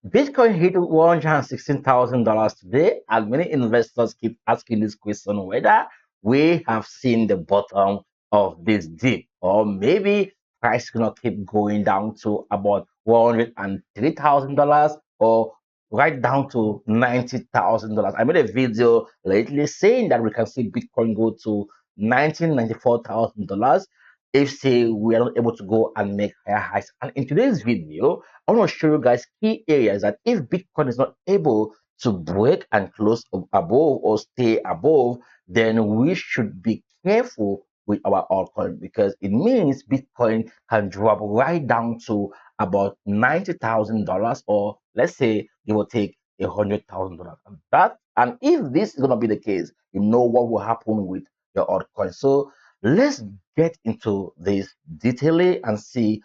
Bitcoin hit $116,000 today, and many investors keep asking this question whether we have seen the bottom of this dip, or maybe price is gonna keep going down to about $103,000 or right down to $90,000. I made a video lately saying that we can see Bitcoin go to $94,000 if say we are not able to go and make higher highs. And in today's video, I want to show you guys key areas that if Bitcoin is not able to break and close above or stay above, then we should be careful with our altcoin because it means Bitcoin can drop right down to about $90,000 or let's say it will take $100,000. And if this is gonna be the case, you know what will happen with your altcoin. So let's get into this detailing and see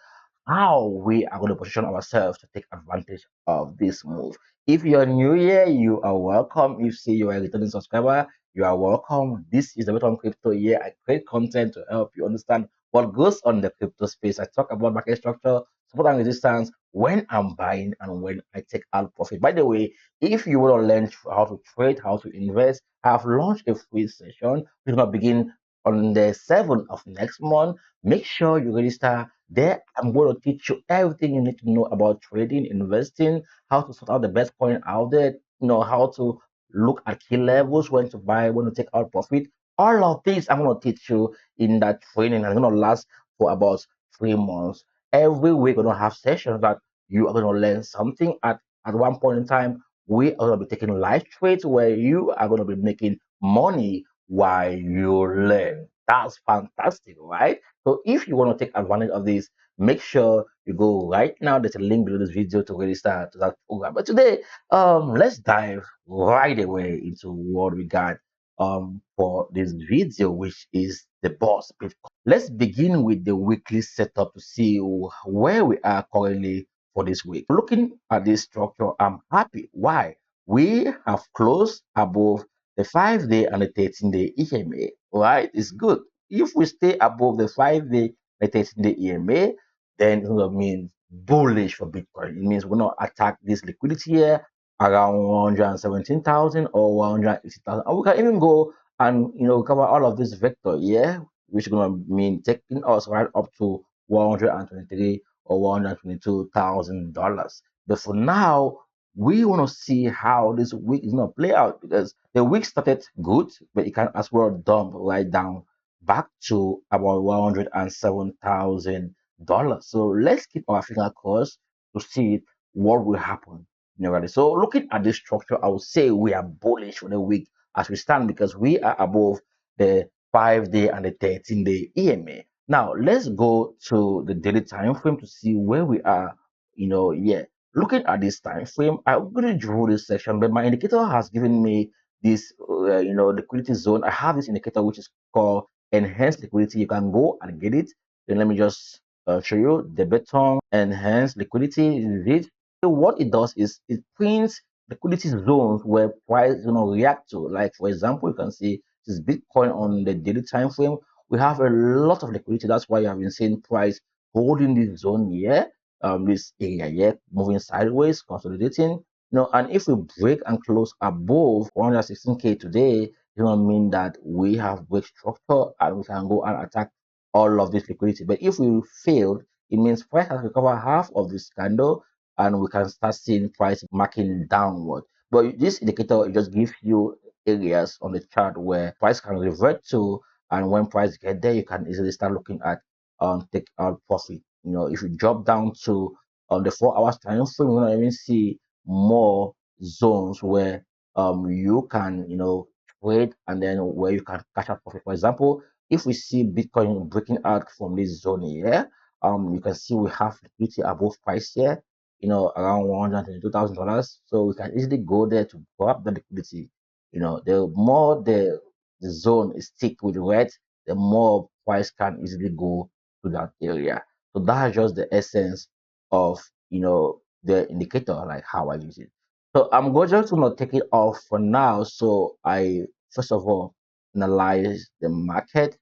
how we are going to position ourselves to take advantage of this move. If you're new here, you are welcome. If say you are a returning subscriber, you are welcome. This is the BETONG Crypto here. I create content to help you understand what goes on the crypto space. I talk about market structure, support and resistance, when I'm buying and when I take out profit. By the way, if you want to learn how to trade, how to invest, I have launched a free session. We're going to begin on the 7th of next month. Make sure you register there. I'm going to teach you everything you need to know about trading, investing, how to sort out the best coin out there, how to look at key levels, when to buy, when to take out profit. All of this I'm going to teach you in that training. And it's going to last for about 3 months. Every week, we're going to have sessions that you are going to learn something at one point in time. We are going to be taking live trades where you are going to be making money while you learn. That's fantastic, right? So if you want to take advantage of this, make sure you go right now. There's a link below this video to register to that program. But today, let's dive right away into what we got for this video, which is the boss Bitcoin. Let's begin with the weekly setup to see where we are currently for this week. Looking at this structure, I'm happy. Why? We have closed above the 5-day and the 13-day EMA, right? It's good. If we stay above the 5-day, the 13-day EMA, then it will mean bullish for Bitcoin. It means we're not attack this liquidity here around 117,000 or 180,000. And we can even go and cover all of this vector, yeah, which is gonna mean taking us right up to 123 or $122,000. But for now, we want to see how this week is going to play out because the week started good, but it can as well dump right down back to about $107,000. So let's keep our finger crossed to see what will happen. So looking at this structure, I would say we are bullish for the week as we stand because we are above the 5-day and the 13-day EMA. Now let's go to the daily time frame to see where we are. Yeah, looking at this time frame, I'm going to draw this section, but my indicator has given me this, liquidity zone. I have this indicator which is called enhanced liquidity. You can go and get it. Then let me just show you the BETONG enhanced liquidity. This is it. So what it does is it prints liquidity zones where price react to. Like for example, you can see this Bitcoin on the daily time frame. We have a lot of liquidity. That's why you have been seeing price holding this zone here, this area here, moving sideways, consolidating. And if we break and close above 116K today, it will mean that we have break structure and we can go and attack all of this liquidity. But if we failed, it means price has recovered half of this candle and we can start seeing price marking downward. But this indicator just gives you areas on the chart where price can revert to, and when price get there, you can easily start looking at take out profit. If you drop down to the 4 hours time frame, you're gonna even see more zones where you can trade and then where you can catch up profit. For example, if we see Bitcoin breaking out from this zone here, you can see we have liquidity above price here, around $122,000. So we can easily go there to grab the liquidity. The more the zone is thick with red, the more price can easily go to that area. So that's just the essence of the indicator, like how I use it. So I'm going just gonna take it off for now. So I first of all analyze the market,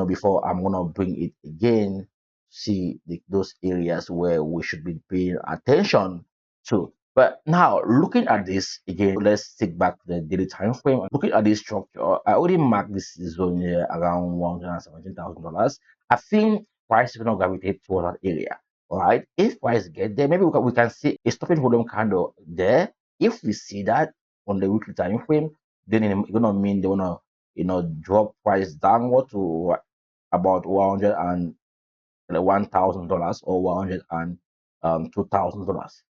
before I'm gonna bring it again, see those areas where we should be paying attention to. But now looking at this again, let's take back the daily time frame. Looking at this structure, I already marked this zone here around $117,000. I think price is gonna gravitate towards that area. All right. If price get there, maybe we can see a stopping volume candle there. If we see that on the weekly time frame, then it's gonna mean they wanna drop price downward to about 1,000 dollars or 2,000 dollars.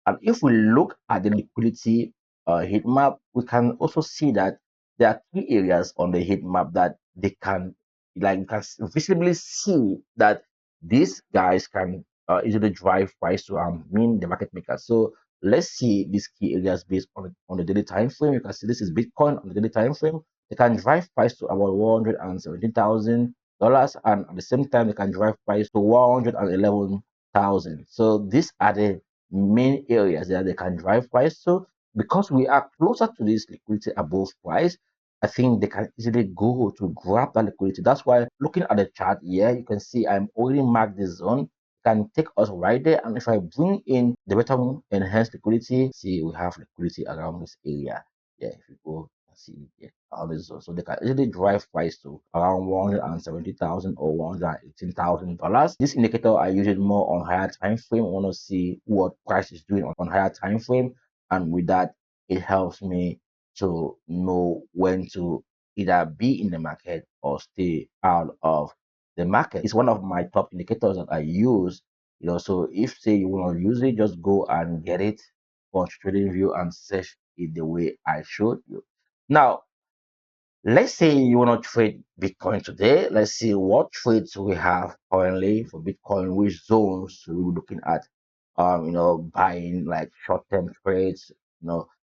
And if we look at the liquidity heat map, we can also see that there are key areas on the heat map that they can, like, you can visibly see that these guys can easily drive price to mean the market maker. So let's see these key areas based on the daily time frame. You can see this is Bitcoin on the daily time frame. They can drive price to about 117,000 dollars, and at the same time they can drive price to 111,000. So these are the main areas that they can drive price to. Because we are closer to this liquidity above price, I think they can easily go to grab that liquidity. That's why looking at the chart here, you can see I'm already marked this zone. Can take us right there. And if I bring in the bottom enhanced liquidity, see we have liquidity around this area. Yeah, if you go and see, yeah, all this zone. So they can easily drive price to around 170,000 or $118,000. This indicator I use it more on higher time frame. I want to see what price is doing on higher time frame, and with that, it helps me to know when to either be in the market or stay out of the market. It's one of my top indicators that I use. So if say you want to use it, just go and get it on trading view and search it the way I showed you. Now, let's say you want to trade Bitcoin today. Let's see what trades we have currently for Bitcoin, which zones we're looking at. Buying like short-term trades.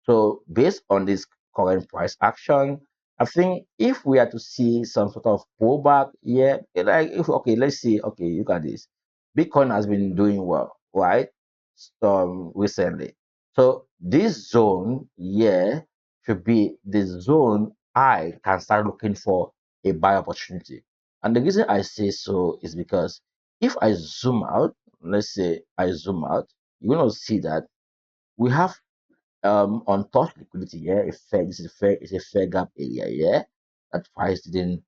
So based on this current price action, I think if we are to see some sort of pullback, yeah, like if okay, let's see. Okay, look at this. Bitcoin has been doing well, right? Recently. So this zone, yeah, should be the zone I can start looking for a buy opportunity. And the reason I say so is because if I zoom out, let's say I zoom out, you're gonna see that we have untouched liquidity here. It's a fair gap area here that price didn't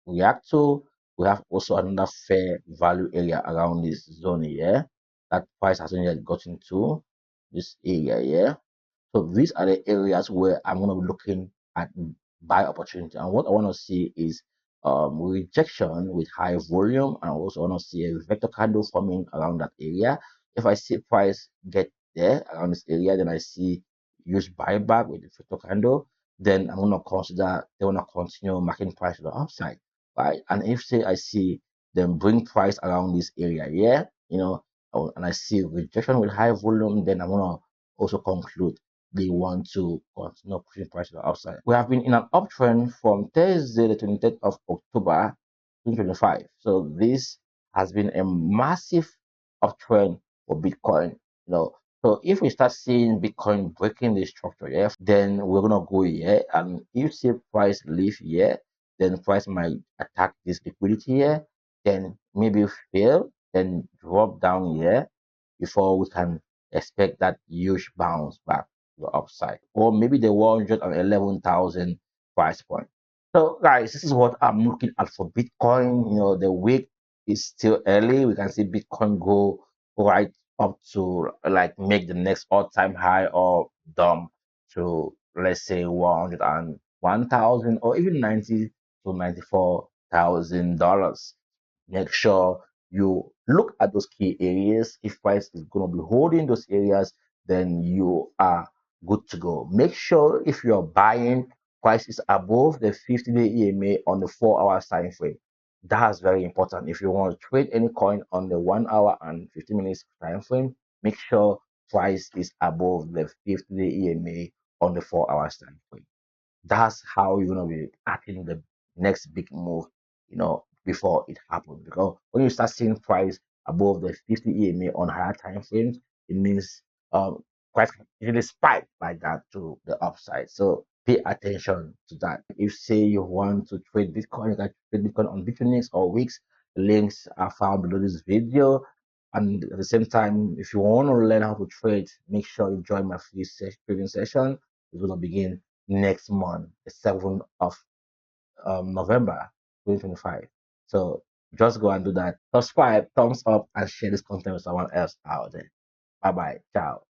react to. We have also another fair value area around this zone here that price hasn't yet gotten to this area here. So these are the areas where I'm going to be looking at buy opportunity. And what I want to see is rejection with high volume. And I also want to see a vector candle forming around that area. If I see price get there around this area, then I see use buyback with the vector candle. Then I'm going to consider they want to continue marking price to the upside, right? And if say I see them bring price around this area here, and I see rejection with high volume, then I'm going to also conclude they want to continue pushing price to the upside. We have been in an uptrend from Thursday, the 23rd of October 2025. So this has been a massive uptrend for Bitcoin. So if we start seeing Bitcoin breaking this structure here, then we're gonna go here, and if see price leave here, then price might attack this liquidity here, then maybe fail, then drop down here before we can expect that huge bounce back to the upside, or maybe the 111,000 price point. So, guys, this is what I'm looking at for Bitcoin. The week is still early. We can see Bitcoin go right up to like make the next all-time high or dump to, let's say, 101,000 or even 90 to $94,000. Make sure you look at those key areas. If price is going to be holding those areas, then you are good to go. Make sure if you're buying, price is above the 50-day EMA on the 4 hour time frame. That's very important. If you want to trade any coin on the 1 hour and 50 minutes time frame, make sure price is above the 50-day EMA on the 4 hours time frame. That's how you're gonna be acting the next big move, before it happens. Because when you start seeing price above the 50 EMA on higher time frames, it means price can usually spike like that to the upside. So pay attention to that. If say you want to trade Bitcoin, you can trade Bitcoin on Bitfinex or Wix. The links are found below this video. And at the same time, if you want to learn how to trade, make sure you join my free trading session. It's going to begin next month, the 7th of November 2025. So just go and do that. Subscribe, thumbs up, and share this content with someone else out there. Bye bye. Ciao.